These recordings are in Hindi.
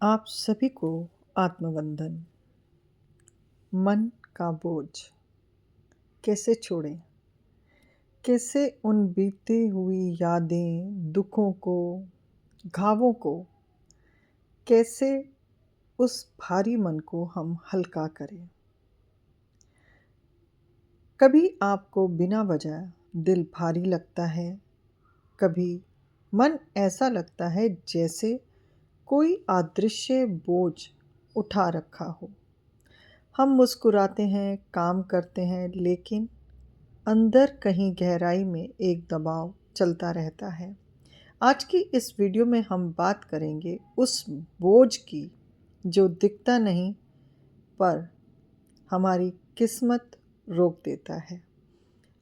आप सभी को आत्मवंदन। मन का बोझ कैसे छोड़ें? कैसे उन बीती हुई यादें, दुखों को, घावों को, कैसे उस भारी मन को हम हल्का करें? कभी आपको बिना वजह दिल भारी लगता है, कभी मन ऐसा लगता है जैसे कोई अदृश्य बोझ उठा रखा हो। हम मुस्कुराते हैं, काम करते हैं, लेकिन अंदर कहीं गहराई में एक दबाव चलता रहता है। आज की इस वीडियो में हम बात करेंगे उस बोझ की जो दिखता नहीं पर हमारी किस्मत रोक देता है।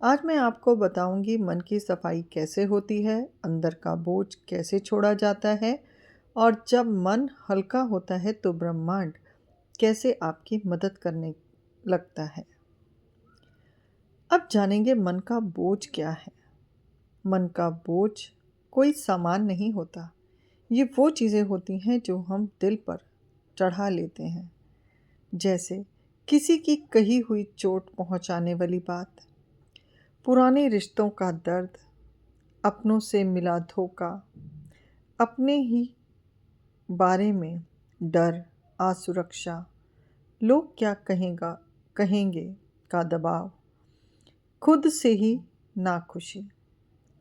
आज मैं आपको बताऊंगी मन की सफाई कैसे होती है, अंदर का बोझ कैसे छोड़ा जाता है और जब मन हल्का होता है तो ब्रह्मांड कैसे आपकी मदद करने लगता है। अब जानेंगे मन का बोझ क्या है। मन का बोझ कोई सामान नहीं होता। ये वो चीज़ें होती हैं जो हम दिल पर चढ़ा लेते हैं, जैसे किसी की कही हुई चोट पहुंचाने वाली बात, पुराने रिश्तों का दर्द, अपनों से मिला धोखा, अपने ही बारे में डर, असुरक्षा, लोग क्या कहेंगे का दबाव, खुद से ही नाखुशी।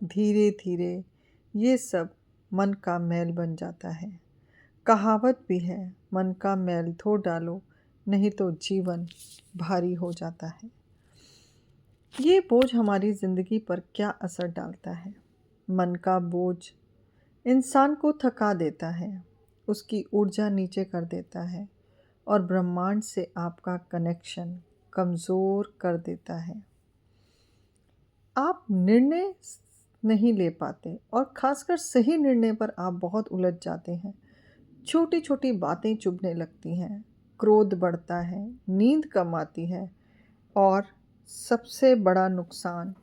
धीरे धीरे ये सब मन का मैल बन जाता है। कहावत भी है, मन का मैल धो डालो नहीं तो जीवन भारी हो जाता है। ये बोझ हमारी ज़िंदगी पर क्या असर डालता है? मन का बोझ इंसान को थका देता है, उसकी ऊर्जा नीचे कर देता है और ब्रह्मांड से आपका कनेक्शन कमज़ोर कर देता है। आप निर्णय नहीं ले पाते और खासकर सही निर्णय पर आप बहुत उलझ जाते हैं। छोटी छोटी बातें चुभने लगती हैं, क्रोध बढ़ता है, नींद कम आती है और सबसे बड़ा नुकसान,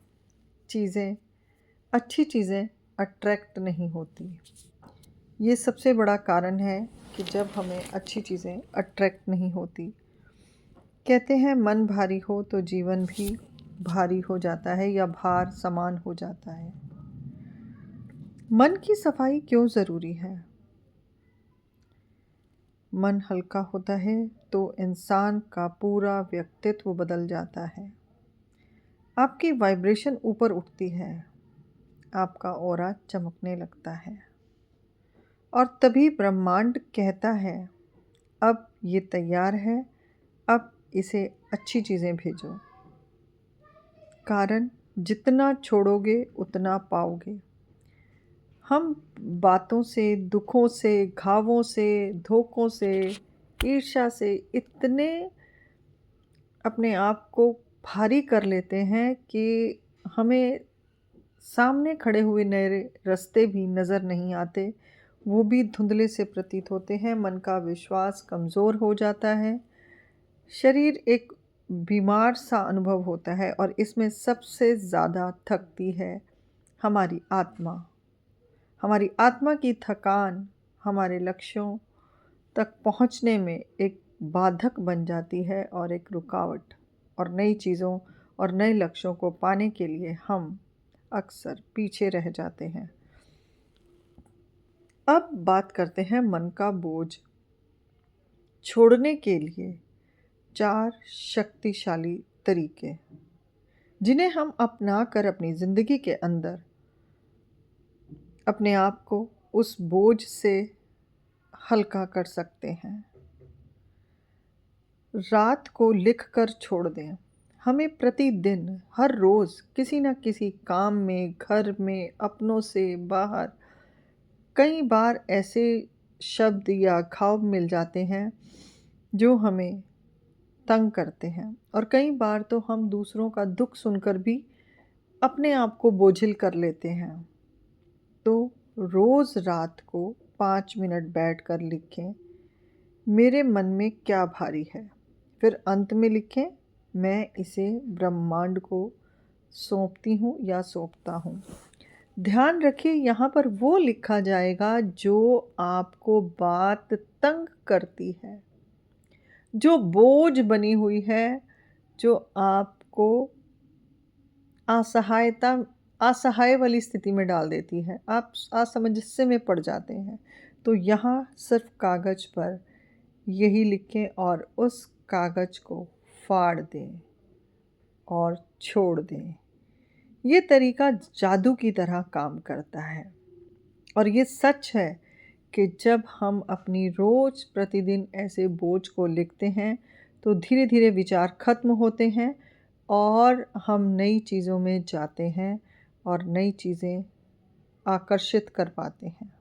अच्छी चीज़ें अट्रैक्ट नहीं होती। ये सबसे बड़ा कारण है कि जब हमें अच्छी चीज़ें अट्रैक्ट नहीं होती। कहते हैं मन भारी हो तो जीवन भी भारी हो जाता है या भार समान हो जाता है। मन की सफाई क्यों ज़रूरी है? मन हल्का होता है तो इंसान का पूरा व्यक्तित्व बदल जाता है। आपकी वाइब्रेशन ऊपर उठती है, आपका ऑरा चमकने लगता है और तभी ब्रह्मांड कहता है, अब ये तैयार है, अब इसे अच्छी चीज़ें भेजो। कारण जितना छोड़ोगे उतना पाओगे। हम बातों से, दुखों से, घावों से, धोखों से, ईर्ष्या से इतने अपने आप को भारी कर लेते हैं कि हमें सामने खड़े हुए नए रास्ते भी नज़र नहीं आते, वो भी धुंधले से प्रतीत होते हैं। मन का विश्वास कमज़ोर हो जाता है, शरीर एक बीमार सा अनुभव होता है और इसमें सबसे ज़्यादा थकती है हमारी आत्मा। हमारी आत्मा की थकान हमारे लक्ष्यों तक पहुंचने में एक बाधक बन जाती है और एक रुकावट, और नई चीज़ों और नए लक्ष्यों को पाने के लिए हम अक्सर पीछे रह जाते हैं। अब बात करते हैं मन का बोझ छोड़ने के लिए 4 शक्तिशाली तरीके, जिन्हें हम अपना कर अपनी ज़िंदगी के अंदर अपने आप को उस बोझ से हल्का कर सकते हैं। रात को लिख कर छोड़ दें। हमें प्रतिदिन हर रोज़ किसी न किसी काम में, घर में, अपनों से बाहर कई बार ऐसे शब्द या घाव मिल जाते हैं जो हमें तंग करते हैं और कई बार तो हम दूसरों का दुख सुनकर भी अपने आप को बोझिल कर लेते हैं। तो रोज़ रात को 5 मिनट बैठकर लिखें, मेरे मन में क्या भारी है। फिर अंत में लिखें, मैं इसे ब्रह्मांड को सौंपती हूँ या सौंपता हूँ। ध्यान रखिए यहाँ पर वो लिखा जाएगा जो आपको बात तंग करती है, जो बोझ बनी हुई है, जो आपको असहायता असहाय वाली स्थिति में डाल देती है। आप असमंजस्य में पड़ जाते हैं। तो यहाँ सिर्फ़ कागज़ पर यही लिखें और उस कागज़ को फाड़ दें और छोड़ दें। ये तरीका जादू की तरह काम करता है और ये सच है कि जब हम अपनी रोज़ प्रतिदिन ऐसे बोझ को लिखते हैं, तो धीरे-धीरे विचार खत्म होते हैं और हम नई चीज़ों में जाते हैं और नई चीज़ें आकर्षित कर पाते हैं।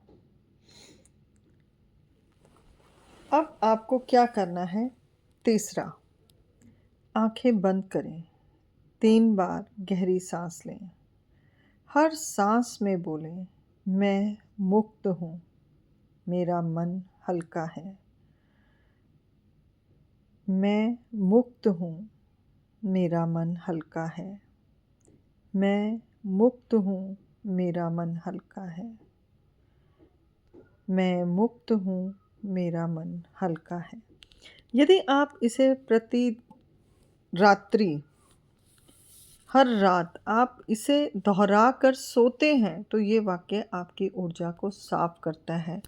अब आपको क्या करना है? तीसरा, आँखें बंद करें, 3 बार गहरी साँस लें। हर साँस में बोलें, मैं मुक्त हूँ, मेरा मन हल्का है। मैं मुक्त हूँ, मेरा मन हल्का है। मैं मुक्त हूँ, मेरा मन हल्का है। मैं मुक्त हूँ, मेरा मन हल्का है। यदि आप इसे प्रति रात्रि हर रात आप इसे दोहरा कर सोते हैं, तो ये वाक़ई आपकी ऊर्जा को साफ़ करता है।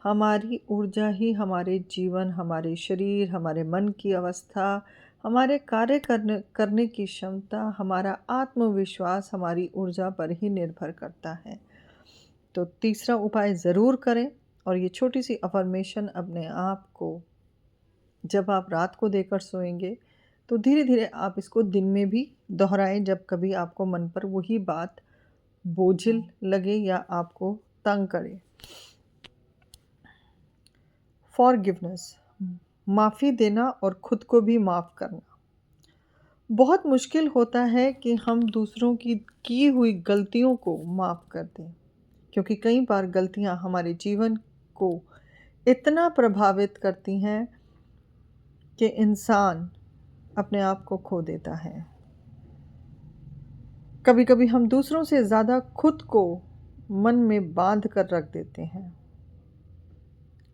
हमारी ऊर्जा ही हमारे जीवन, हमारे शरीर, हमारे मन की अवस्था, हमारे कार्य करने की क्षमता, हमारा आत्मविश्वास हमारी ऊर्जा पर ही निर्भर करता है। तो तीसरा उपाय ज़रूर करें और ये छोटी-सी अफ़र्मेशन अपने आप को जब आप रात को देकर सोएंगे, तो धीरे-धीरे आप इसको दिन में भी दोहराएँ जब कभी आपको मन पर वही बात बोझिल लगे या आपको तंग करे। फ़ॉरगिवनेस, माफ़ी देना और खुद को भी माफ़ करना। बहुत मुश्किल होता है कि हम दूसरों की हुई गलतियों को माफ़ कर दें, क्योंकि कई बार गलतियाँ हमारे जीवन को इतना प्रभावित करती हैं कि इंसान अपने आप को खो देता है। कभी-कभी हम दूसरों से ज़्यादा खुद को मन में बाँध कर रख देते हैं।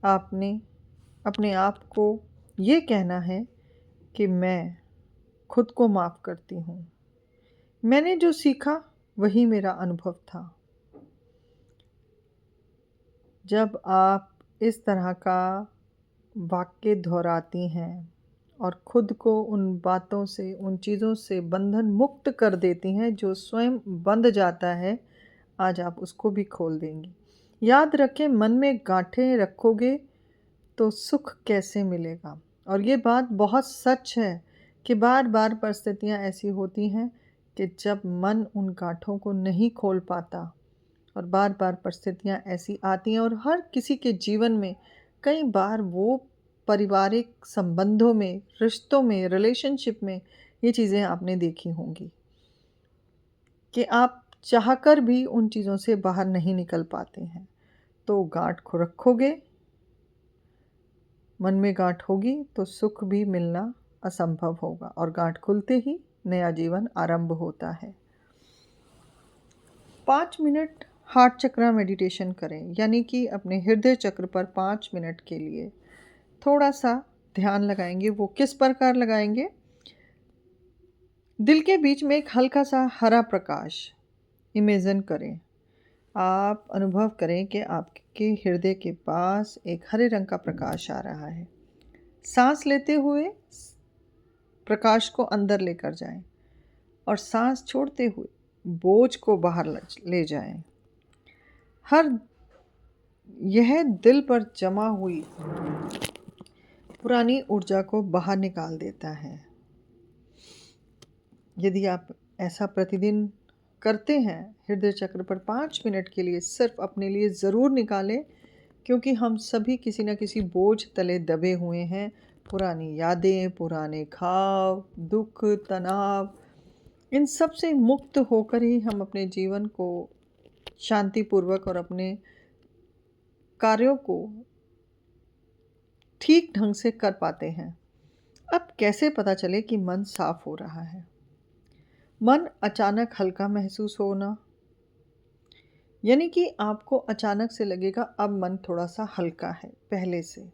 आपने अपने आप को ये कहना है कि मैं खुद को माफ़ करती हूँ। मैंने जो सीखा वही मेरा अनुभव था। जब आप इस तरह का वाक्य दोहराती हैं और खुद को उन बातों से, उन चीज़ों से बंधन मुक्त कर देती हैं जो स्वयं बंध जाता है, आज आप उसको भी खोल देंगी। याद रखें, मन में गाँठें रखोगे तो सुख कैसे मिलेगा? और ये बात बहुत सच है कि बार-बार परिस्थितियाँ ऐसी होती हैं कि जब मन उन गाँठों को नहीं खोल पाता और बार-बार परिस्थितियाँ ऐसी आती हैं और हर किसी के जीवन में कई बार वो पारिवारिक संबंधों में, रिश्तों में, रिलेशनशिप में ये चीज़ें आपने देखी होंगी कि आप चाहकर भी उन चीज़ों से बाहर नहीं निकल पाते हैं। तो गाँठ को रखोगे, मन में गाँठ होगी तो सुख भी मिलना असंभव होगा और गाँठ खुलते ही नया जीवन आरंभ होता है। 5 मिनट हार्ट चक्र मेडिटेशन करें, यानी कि अपने हृदय चक्र पर 5 मिनट के लिए थोड़ा-सा ध्यान लगाएँगे। वो किस प्रकार लगाएँगे? दिल के बीच में एक हल्का-सा हरा प्रकाश इमेजिन करें। आप अनुभव करें कि आपके हृदय के पास एक हरे रंग का प्रकाश आ रहा है। साँस लेते हुए प्रकाश को अंदर लेकर जाएँ और साँस छोड़ते हुए बोझ को बाहर ले जाएँ। यह दिल पर जमा हुई पुरानी ऊर्जा को बाहर निकाल देता है। यदि आप ऐसा प्रतिदिन करते हैं, हृदय चक्र पर 5 मिनट के लिए सिर्फ अपने लिए ज़रूर निकालें, क्योंकि हम सभी किसी न किसी बोझ तले दबे हुए हैं। पुरानी यादें, पुराने घाव, दुख, तनाव, इन सब से मुक्त होकर ही हम अपने जीवन को शांतिपूर्वक और अपने कार्यों को ठीक ढंग से कर पाते हैं। अब कैसे पता चले कि मन साफ हो रहा है? मन अचानक हल्का महसूस होना, यानी कि आपको अचानक से लगेगा अब मन थोड़ा सा हल्का है पहले से।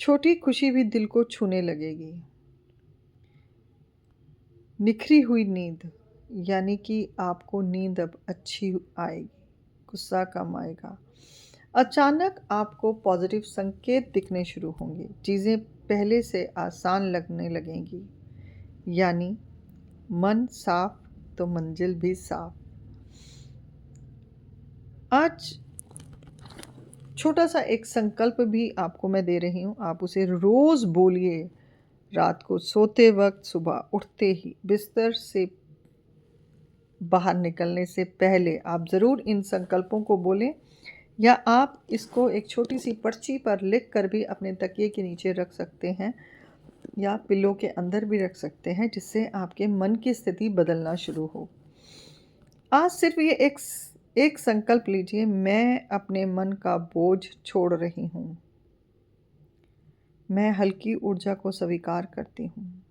छोटी खुशी भी दिल को छूने लगेगी। निखरी हुई नींद, यानी कि आपको नींद अब अच्छी आएगी, गुस्सा कम आएगा। अचानक आपको पॉजिटिव संकेत दिखने शुरू होंगे, चीज़ें पहले से आसान लगने लगेंगी। यानी मन साफ तो मंजिल भी साफ। आज छोटा सा एक संकल्प भी आपको मैं दे रही हूँ, आप उसे रोज़ बोलिए। रात को सोते वक्त, सुबह उठते ही, बिस्तर से बाहर निकलने से पहले आप ज़रूर इन संकल्पों को बोलें, या आप इसको एक छोटी सी पर्ची पर लिख कर भी अपने तकिए के नीचे रख सकते हैं या पिल्लो के अंदर भी रख सकते हैं, जिससे आपके मन की स्थिति बदलना शुरू हो। आज सिर्फ ये एक संकल्प लीजिए, मैं अपने मन का बोझ छोड़ रही हूँ। मैं हल्की ऊर्जा को स्वीकार करती हूँ।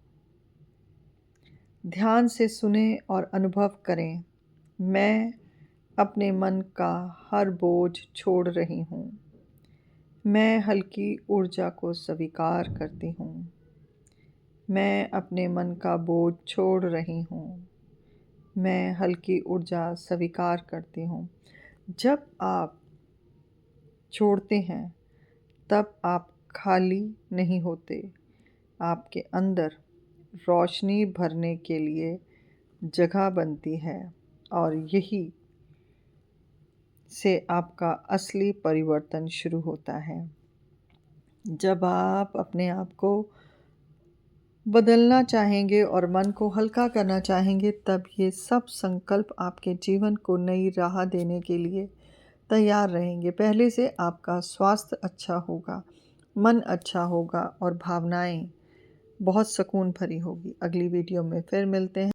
ध्यान से सुने और अनुभव करें। मैं अपने मन का हर बोझ छोड़ रही हूँ। मैं हल्की ऊर्जा को स्वीकार करती हूँ। मैं अपने मन का बोझ छोड़ रही हूँ। मैं हल्की ऊर्जा स्वीकार करती हूँ। जब आप छोड़ते हैं तब आप खाली नहीं होते, आपके अंदर रोशनी भरने के लिए जगह बनती है, और यही से आपका असली परिवर्तन शुरू होता है। जब आप अपने आप को बदलना चाहेंगे और मन को हल्का करना चाहेंगे, तब ये सब संकल्प आपके जीवन को नई राह देने के लिए तैयार रहेंगे। पहले से आपका स्वास्थ्य अच्छा होगा, मन अच्छा होगा और भावनाएं बहुत सुकून भरी होगी। अगली वीडियो में फिर मिलते हैं।